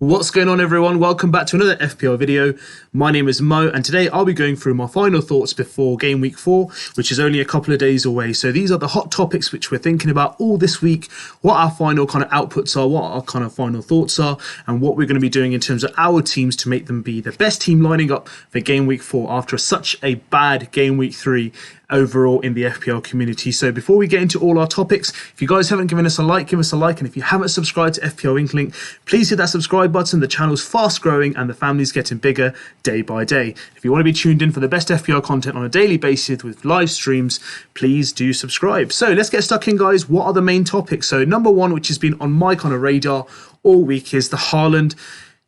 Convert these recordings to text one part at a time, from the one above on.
What's going on, everyone? Welcome back to another FPL video. My name is Mo, and today I'll be going through my final thoughts before Game Week 4, which is only a couple of days away. So these are the hot topics which we're thinking about all this week, what our final kind of outputs are, what our kind of final thoughts are, and what we're going to be doing in terms of our teams to make them be the best team lining up for Game Week 4 after such a bad Game Week 3 overall in the FPL community. So before we get into all our topics, if you guys haven't given us a like, give us a like, and if you haven't subscribed to FPL INKLING, please hit that subscribe button. The channel's fast growing and the family's getting bigger day by day. If you want to be tuned in for the best FPL content on a daily basis with live streams, please do subscribe. So let's get stuck in, guys. What are the main topics? So number one, which has been on my kind of radar all week, is the Haaland.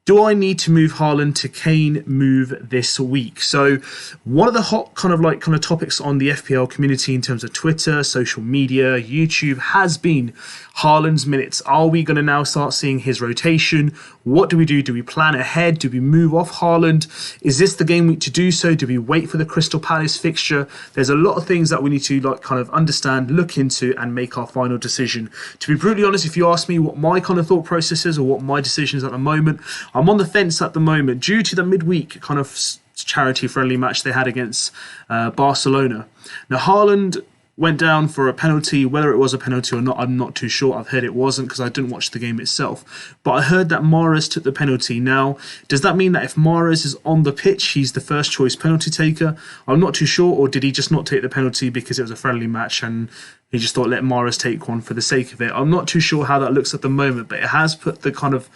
Do I need to move Haaland to Kane move this week? So one of the hot kind of topics on the FPL community in terms of Twitter, social media, YouTube has been Haaland's minutes. Are we going to now start seeing his rotation? What do we do? Do we plan ahead? Do we move off Haaland? Is this the game week to do so? Do we wait for the Crystal Palace fixture? There's a lot of things that we need to understand, look into, and make our final decision. To be brutally honest, if you ask me what my kind of thought process is or what my decision is at the moment, I'm on the fence at the moment due to the midweek kind of charity-friendly match they had against Barcelona. Now, Haaland went down for a penalty. Whether it was a penalty or not, I'm not too sure. I've heard it wasn't because I didn't watch the game itself. But I heard that Mahrez took the penalty. Now, does that mean that if Mahrez is on the pitch, he's the first choice penalty taker? I'm not too sure. Or did he just not take the penalty because it was a friendly match and he just thought, let Mahrez take one for the sake of it? I'm not too sure how that looks at the moment, but it has put the kind of,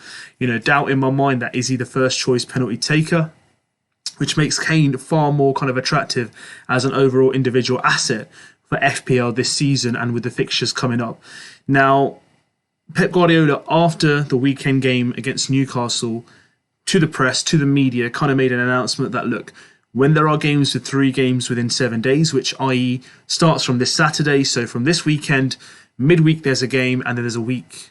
doubt in my mind that is he the first choice penalty taker, which makes Kane far more kind of attractive as an overall individual asset for FPL this season and with the fixtures coming up. Now, Pep Guardiola, after the weekend game against Newcastle, to the press, to the media, kind of made an announcement that, look, when there are games with 3 games within 7 days, which i.e. starts from this Saturday, so from this weekend, midweek there's a game, and then there's a week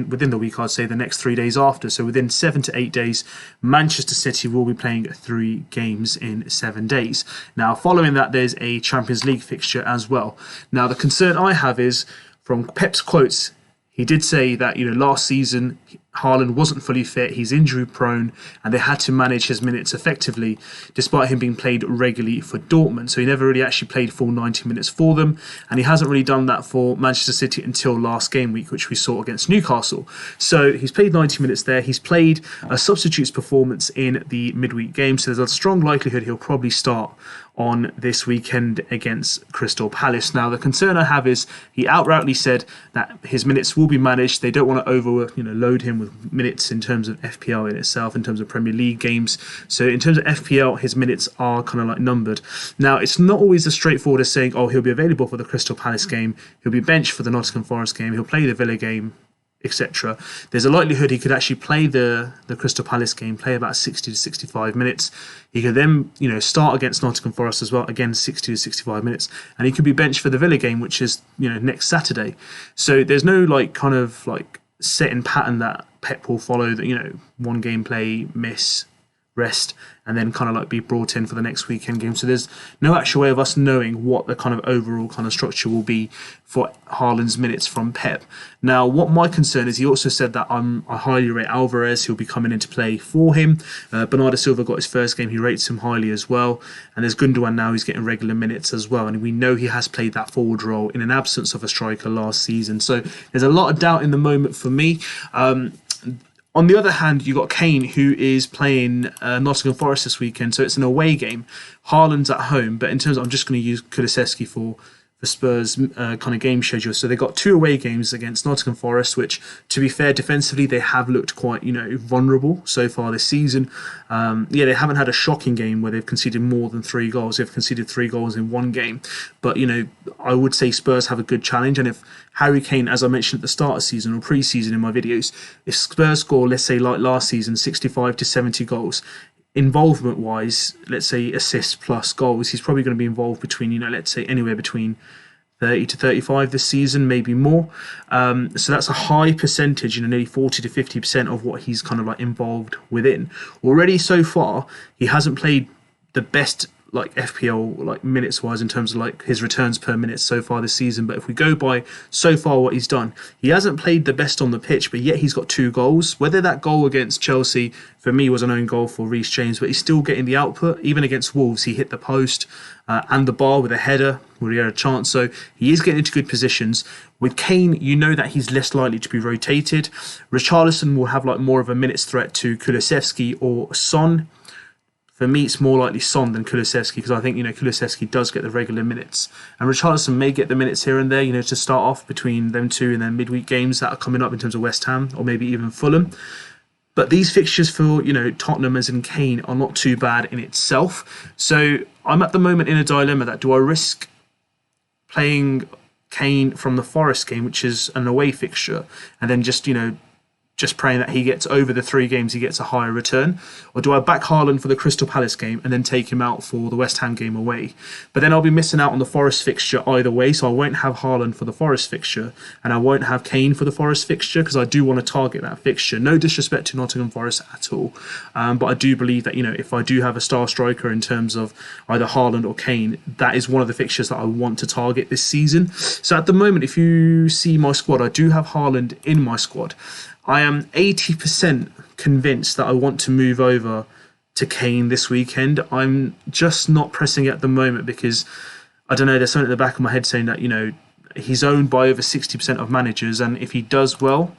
within the week, I'd say the next 3 days after. So within 7 to 8 days, Manchester City will be playing 3 games in 7 days. Now, following that, there's a Champions League fixture as well. Now, the concern I have is, from Pep's quotes, he did say that, last season, Haaland wasn't fully fit, he's injury prone, and they had to manage his minutes effectively, despite him being played regularly for Dortmund. So he never really actually played full 90 minutes for them, and he hasn't really done that for Manchester City until last game week, which we saw against Newcastle. So he's played 90 minutes there, he's played a substitute's performance in the midweek game, so there's a strong likelihood he'll probably start on this weekend against Crystal Palace. Now, the concern I have is he outrightly said that his minutes will be managed. They don't want to load him with minutes in terms of FPL in itself, in terms of Premier League games. So in terms of FPL, his minutes are kind of numbered. Now, it's not always as straightforward as saying, he'll be available for the Crystal Palace game, he'll be benched for the Nottingham Forest game, he'll play the Villa game, etc. There's a likelihood he could actually play the Crystal Palace game, play about 60 to 65 minutes. He could then, start against Nottingham Forest as well, again 60 to 65 minutes, and he could be benched for the Villa game, which is next Saturday. So there's no set in pattern that Pep will follow. That one game play, miss, rest, and then be brought in for the next weekend game. So there's no actual way of us knowing what the kind of overall kind of structure will be for Haaland's minutes from Pep. Now, what my concern is, he also said that I highly rate Alvarez. He'll be coming into play for him. Bernardo Silva got his first game. He rates him highly as well. And there's Gundogan now, who's getting regular minutes as well. And we know he has played that forward role in an absence of a striker last season. So there's a lot of doubt in the moment for me. On the other hand, you got Kane, who is playing Nottingham Forest this weekend, so it's an away game. Haaland's at home, but in terms of, I'm just going to use Kulusevski for Spurs kind of game schedule. So they got 2 away games against Nottingham Forest, which, to be fair, defensively they have looked quite vulnerable so far this season. They haven't had a shocking game where they've conceded more than 3 goals. They've conceded 3 goals in one game, but I would say Spurs have a good challenge. And if Harry Kane, as I mentioned at the start of the season or pre-season in my videos, if Spurs score, let's say like last season, 65 to 70 goals, involvement-wise, let's say assists plus goals, he's probably going to be involved between, let's say anywhere between 30 to 35 this season, maybe more. So that's a high percentage, nearly 40 to 50% of what he's kind of involved within. Already so far, he hasn't played the best like FPL like minutes wise in terms of like his returns per minute so far this season, but if we go by so far what he's done, he hasn't played the best on the pitch, but yet he's got 2 goals. Whether that goal against Chelsea for me was an own goal for Reece James, but he's still getting the output. Even against Wolves, he hit the post and the bar with a header where he had a chance, so he is getting into good positions. With Kane, you know that he's less likely to be rotated. Richarlison will have like more of a minutes threat to Kulusevski or Son. For me, it's more likely Son than Kulusevski, because I think, Kulusevski does get the regular minutes. And Richarlison may get the minutes here and there, to start off between them two and then midweek games that are coming up in terms of West Ham or maybe even Fulham. But these fixtures for, Tottenham as in Kane are not too bad in itself. So I'm at the moment in a dilemma that do I risk playing Kane from the Forest game, which is an away fixture, and then just praying that he gets over the 3 games, he gets a higher return? Or do I back Haaland for the Crystal Palace game and then take him out for the West Ham game away? But then I'll be missing out on the Forest fixture either way, so I won't have Haaland for the Forest fixture and I won't have Kane for the Forest fixture, because I do want to target that fixture. No disrespect to Nottingham Forest at all, but I do believe that, if I do have a star striker in terms of either Haaland or Kane, that is one of the fixtures that I want to target this season. So at the moment, if you see my squad, I do have Haaland in my squad. I am 80% convinced that I want to move over to Kane this weekend. I'm just not pressing it at the moment because, I don't know, there's something at the back of my head saying that, he's owned by over 60% of managers, and if he does well,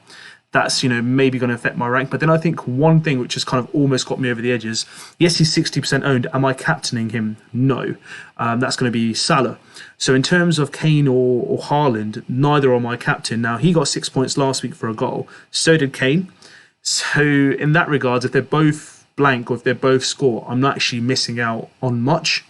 that's, maybe going to affect my rank. But then I think one thing which has kind of almost got me over the edge is, yes, he's 60% owned. Am I captaining him? No. That's going to be Salah. So in terms of Kane or Haaland, neither are my captain. Now, he got 6 points last week for a goal. So did Kane. So in that regard, if they're both blank or if they both score, I'm not actually missing out on much.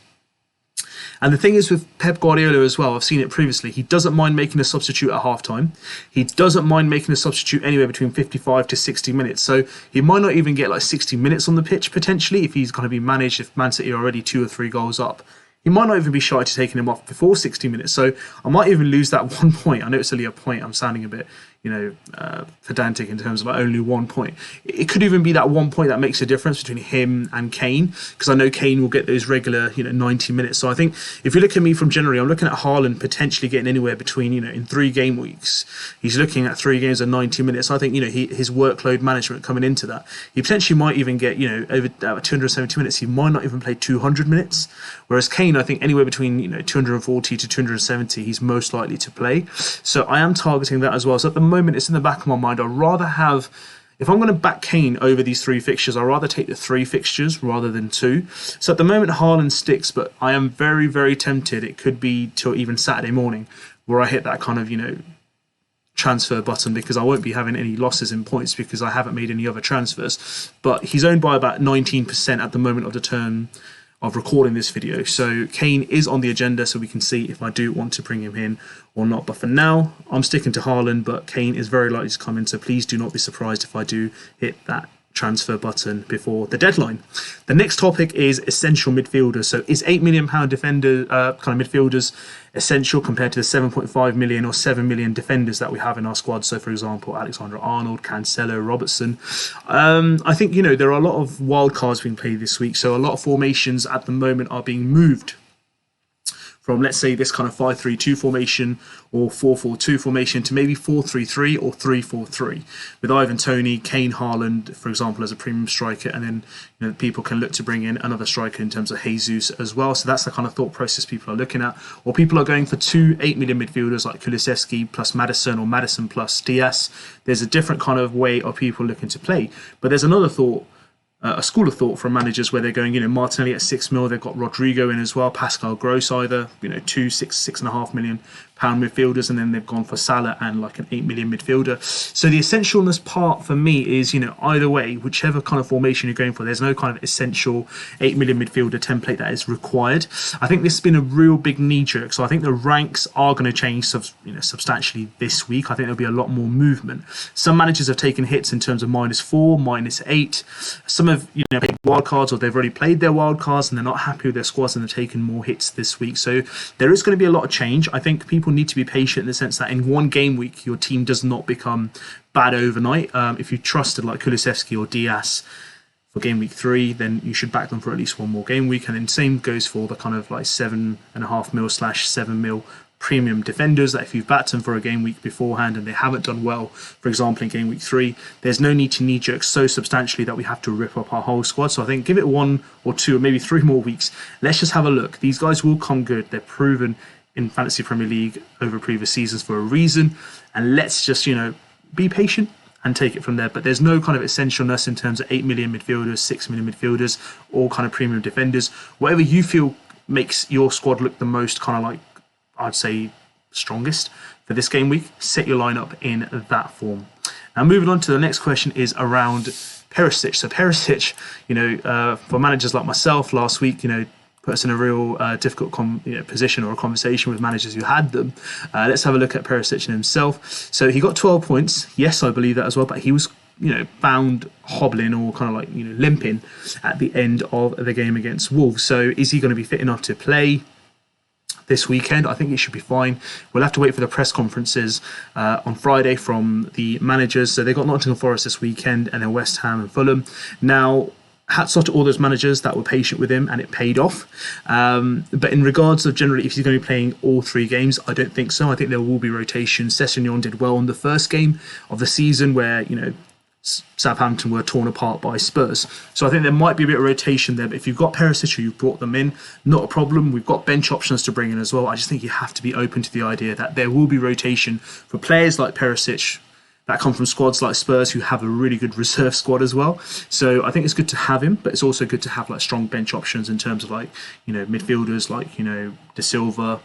And the thing is with Pep Guardiola as well, I've seen it previously, he doesn't mind making a substitute at halftime. He doesn't mind making a substitute anywhere between 55 to 60 minutes. So he might not even get like 60 minutes on the pitch potentially if he's going to be managed, if Man City are already 2 or 3 goals up. He might not even be shy to taking him off before 60 minutes. So I might even lose that 1 point. I know it's only a point. I'm sounding a bit, pedantic in terms of like only 1 point. It could even be that 1 point that makes a difference between him and Kane, because I know Kane will get those regular, 90 minutes. So I think if you look at me from January, I'm looking at Haaland potentially getting anywhere between, in 3 game weeks. He's looking at 3 games of 90 minutes. I think, his workload management coming into that, he potentially might even get, over 270 minutes. He might not even play 200 minutes. Whereas Kane, I think anywhere between 240 to 270, he's most likely to play. So I am targeting that as well. So at the moment, it's in the back of my mind. I'd rather have, if I'm going to back Kane over these 3 fixtures, I'd rather take the 3 fixtures rather than 2. So at the moment, Haaland sticks, but I am very, very tempted. It could be till even Saturday morning where I hit that kind of, transfer button, because I won't be having any losses in points because I haven't made any other transfers. But he's owned by about 19% at the moment of the turn of recording this video. So Kane is on the agenda, so we can see if I do want to bring him in or not. But for now, I'm sticking to Haaland, but Kane is very likely to come in, so please do not be surprised if I do hit that transfer button before the deadline. The next topic is essential midfielders. So is £8 million defender kind of midfielders essential compared to the 7.5 million or 7 million defenders that we have in our squad? So for example, Alexander-Arnold, Cancelo, Robertson. I think, there are a lot of wild cards being played this week. So a lot of formations at the moment are being moved from, let's say, this kind of 5-3-2 formation or 4-4-2 formation to maybe 4-3-3 or 3-4-3, with Ivan Toney, Kane, Haaland, for example, as a premium striker, and then people can look to bring in another striker in terms of Jesus as well. So that's the kind of thought process people are looking at. Or people are going for 2 8 million midfielders like Kulusevski plus Maddison or Maddison plus Diaz. There's a different kind of way of people looking to play. But there's another thought, a school of thought from managers where they're going, Martinelli at 6 mil, they've got Rodrigo in as well, Pascal Gross either, 6.5 million pound midfielders, and then they've gone for Salah and like an 8 million midfielder. So the essentialness part for me is, either way, whichever kind of formation you're going for, there's no kind of essential 8 million midfielder template that is required. I think this has been a real big knee jerk. So I think the ranks are going to change substantially this week. I think there'll be a lot more movement. Some managers have taken hits in terms of -4, -8. Some have, played wild cards, or they've already played their wild cards and they're not happy with their squads and they're taking more hits this week. So there is going to be a lot of change. I think people need to be patient in the sense that in one game week, your team does not become bad overnight. If you trusted like Kulusevski or Diaz for game week 3, then you should back them for at least one more game week. And then same goes for the kind of like 7.5 mil / 7 mil premium defenders, that if you've backed them for a game week beforehand and they haven't done well, for example in game week 3, there's no need to knee jerk so substantially that we have to rip up our whole squad. So I think give it 1 or 2 or maybe 3 more weeks. Let's just have a look. These guys will come good. They're proven in Fantasy Premier League over previous seasons for a reason, and let's just, you know, be patient and take it from there. But there's no kind of essentialness in terms of 8 million midfielders, 6 million midfielders, all kind of premium defenders. Whatever you feel makes your squad look the most kind of like, I'd say, strongest for this game week, set your lineup in that form. Now moving on to the next question is around Perisic. So Perisic, you know, for managers like myself last week, you know, put us in a real difficult position or a conversation with managers who had them. Let's have a look at Perisic and himself. So he got 12 points. Yes, I believe that as well, but he was, you know, found hobbling or kind of like, you know, limping at the end of the game against Wolves. So is he going to be fit enough to play this weekend? I think it should be fine. We'll have to wait for the press conferences on Friday from the managers. So they got Nottingham Forest this weekend and then West Ham and Fulham. Now, hats off to all those managers that were patient with him and it paid off. But in regards of generally if he's going to be playing all 3 games, I don't think so. I think there will be rotation. Sessegnon did well in the first game of the season where, you know, Southampton were torn apart by Spurs. So I think there might be a bit of rotation there, but if you've got Perisic or you've brought them in, not a problem. We've got bench options to bring in as well. I just think you have to be open to the idea that there will be rotation for players like Perisic that come from squads like Spurs who have a really good reserve squad as well. So I think it's good to have him, but it's also good to have like strong bench options in terms of like, you know, midfielders like, you know, De Silva,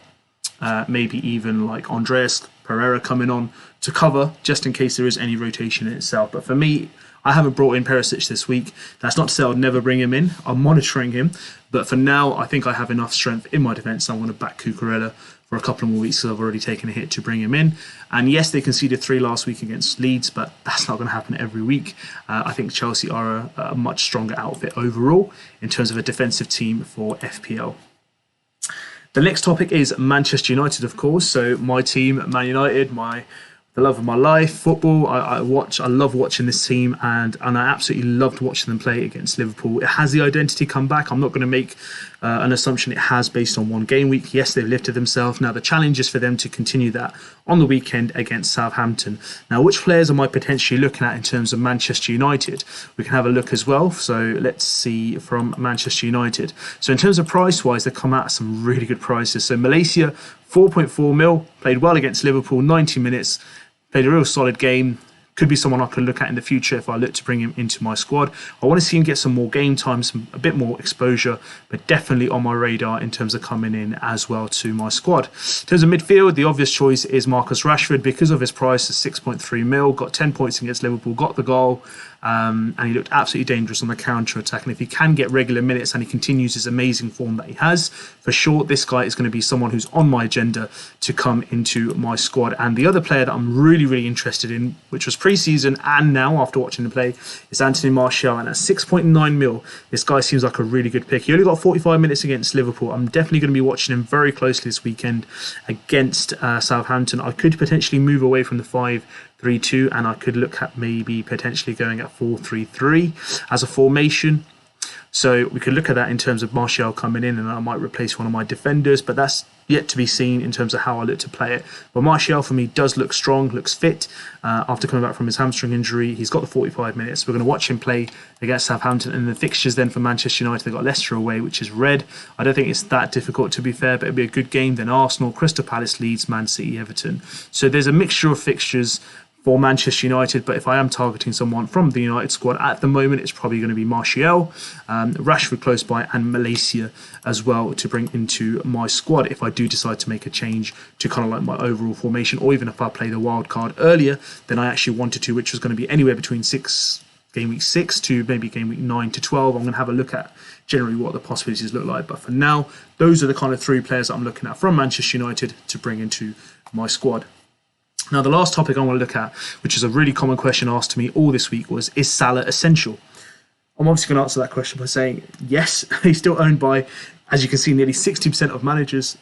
maybe even like Andreas Pereira coming on to cover just in case there is any rotation in itself. But for me, I haven't brought in Perisic this week. That's not to say I'd never bring him in. I'm monitoring him. But for now, I think I have enough strength in my defence. I'm going to back Cucurella for a couple of more weeks because I've already taken a hit to bring him in. And yes, they conceded 3 last week against Leeds, but that's not going to happen every week. I think Chelsea are a much stronger outfit overall in terms of a defensive team for FPL. The next topic is Manchester United, of course. So my team, Man United, the love of my life, football. I love watching this team, and I absolutely loved watching them play against Liverpool. It has the identity come back. I'm not going to make an assumption it has based on one game week. Yes, they've lifted themselves. Now the challenge is for them to continue that on the weekend against Southampton. Now, which players am I potentially looking at in terms of Manchester United? We can have a look as well. So let's see from Manchester United. So in terms of price-wise, they come out at some really good prices. So Malaysia, 4.4 mil, played well against Liverpool, 90 minutes. Played a real solid game. Could be someone I could look at in the future if I look to bring him into my squad. I want to see him get some more game time, a bit more exposure, but definitely on my radar in terms of coming in as well to my squad. In terms of midfield, the obvious choice is Marcus Rashford because of his price of 6.3 mil. Got 10 points against Liverpool, got the goal. And he looked absolutely dangerous on the counter-attack. And if he can get regular minutes and he continues his amazing form that he has, for sure, this guy is going to be someone who's on my agenda to come into my squad. And the other player that I'm really, really interested in, which was pre-season and now after watching him play, is Anthony Martial. And at 6.9 mil, this guy seems like a really good pick. He only got 45 minutes against Liverpool. I'm definitely going to be watching him very closely this weekend against Southampton. I could potentially move away from the 5-3-2, and I could look at maybe potentially going at 4-3-3 as a formation. So we could look at that in terms of Martial coming in, and I might replace one of my defenders, but that's yet to be seen in terms of how I look to play it. But Martial for me does look strong, looks fit after coming back from his hamstring injury. He's got the 45 minutes. We're going to watch him play against Southampton, and the fixtures then for Manchester United, they've got Leicester away, which is red. I don't think it's that difficult, to be fair, but it'll be a good game. Then Arsenal, Crystal Palace, Leeds, Man City, Everton. So there's a mixture of fixtures for Manchester United, but if I am targeting someone from the United squad at the moment, it's probably going to be Martial, Rashford close by, and Malaysia as well to bring into my squad if I do decide to make a change to kind of like my overall formation, or even if I play the wild card earlier than I actually wanted to, which was going to be anywhere between game week 6 to maybe game week 9 to 12. I'm going to have a look at generally what the possibilities look like, but for now, those are the kind of 3 players that I'm looking at from Manchester United to bring into my squad. Now, the last topic I want to look at, which is a really common question asked to me all this week, was, is Salah essential? I'm obviously going to answer that question by saying yes. He's still owned by, as you can see, nearly 60% of managers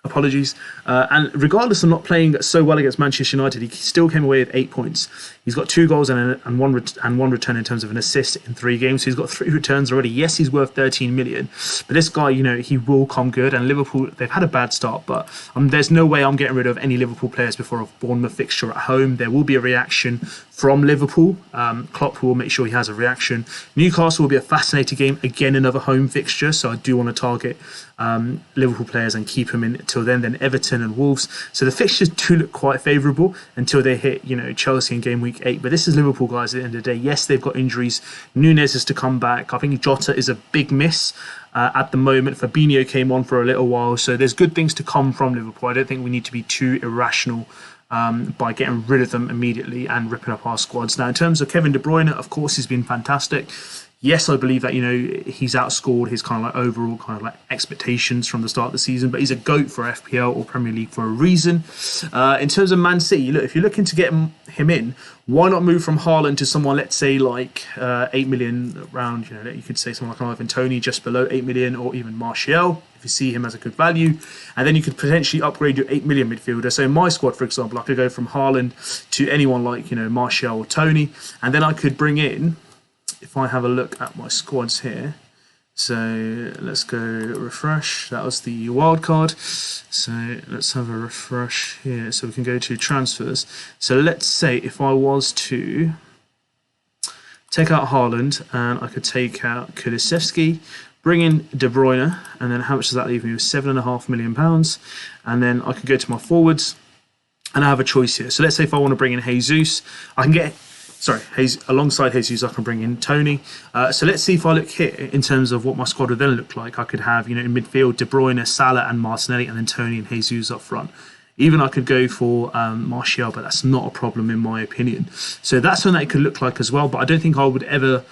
Apologies. And regardless of not playing so well against Manchester United, he still came away with 8 points. He's got 2 goals and one return in terms of an assist in 3 games. So he's got 3 returns already. Yes, he's worth 13 million. But this guy, he will come good. And Liverpool, they've had a bad start. But there's no way I'm getting rid of any Liverpool players before a Bournemouth fixture at home. There will be a reaction from Liverpool. Klopp will make sure he has a reaction. Newcastle will be a fascinating game. Again, another home fixture. So I do want to target Liverpool players and keep them in till then Everton and Wolves. So the fixtures do look quite favourable until they hit, Chelsea in game week 8. But this is Liverpool, guys, at the end of the day. Yes, they've got injuries. Nunes is to come back. I think Jota is a big miss at the moment. Fabinho came on for a little while. So there's good things to come from Liverpool. I don't think we need to be too irrational by getting rid of them immediately and ripping up our squads. Now, in terms of Kevin De Bruyne, of course, he's been fantastic. Yes, I believe that, he's outscored his kind of like overall kind of like expectations from the start of the season, but he's a GOAT for FPL or Premier League for a reason. In terms of Man City, look, if you're looking to get him in, why not move from Haaland to someone, let's say, like 8 million around, you could say someone like Ivan Toney just below 8 million, or even Martial, if you see him as a good value. And then you could potentially upgrade your 8 million midfielder. So in my squad, for example, I could go from Haaland to anyone like, Martial or Toney. And then I could bring in, if I have a look at my squads here, so let's go refresh. That was the wild card. So let's have a refresh here. So we can go to transfers. So let's say if I was to take out Haaland and I could take out Kulusevski, bring in De Bruyne, and then how much does that leave me with? £7.5 million. And then I could go to my forwards and I have a choice here. So let's say if I want to bring in Jesus, I can get... alongside Jesus, I can bring in Toney. So let's see if I look here in terms of what my squad would then look like. I could have, in midfield, De Bruyne, Salah and Martinelli, and then Toney and Jesus up front. Even I could go for Martial, but that's not a problem in my opinion. So that's something that it could look like as well. But I don't think I would ever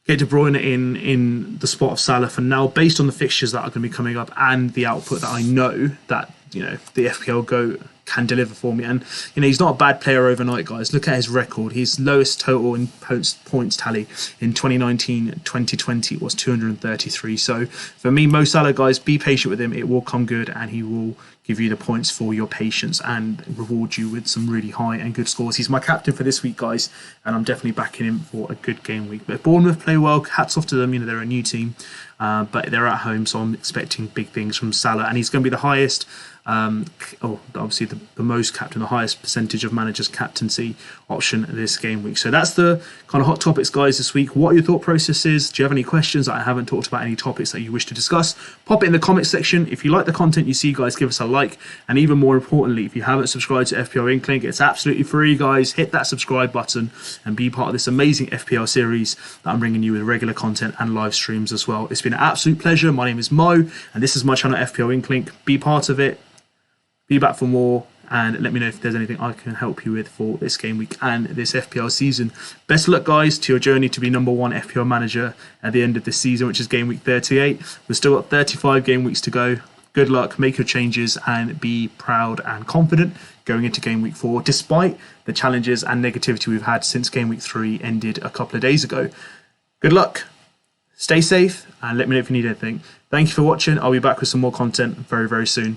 get De Bruyne in the spot of Salah for now, based on the fixtures that are going to be coming up and the output that I know that the FPL GOAT can deliver for me. And he's not a bad player overnight, guys. Look at his record. His lowest total in points tally in 2019-2020 was 233. So for me, Mo Salah, guys, be patient with him. It will come good and he will give you the points for your patience and reward you with some really high and good scores. He's my captain for this week, guys, and I'm definitely backing him for a good game week. But if Bournemouth play well, hats off to them. They're a new team, but they're at home, so I'm expecting big things from Salah, and he's going to be the highest obviously the most captain, the highest percentage of managers captaincy option this game week. So that's the kind of hot topics, guys, this week. What are your thought processes? Do you have any questions that I haven't talked about, any topics that you wish to discuss? Pop it in the comment section. If you like the content you see, guys, give us a like, and even more importantly, if you haven't subscribed to FPL INKLING, it's absolutely free, guys. Hit that subscribe button and be part of this amazing FPL series that I'm bringing you with regular content and live streams as well. It's been an absolute pleasure. My name is Mo, and this is my channel, FPL INKLING. Be part of it. Be back for more, and let me know if there's anything I can help you with for this game week and this FPL season. Best of luck, guys, to your journey to be #1 FPL manager at the end of this season, which is game week 38. We've still got 35 game weeks to go. Good luck, make your changes, and be proud and confident going into game week 4, despite the challenges and negativity we've had since game week 3 ended a couple of days ago. Good luck, stay safe, and let me know if you need anything. Thank you for watching. I'll be back with some more content very, very soon.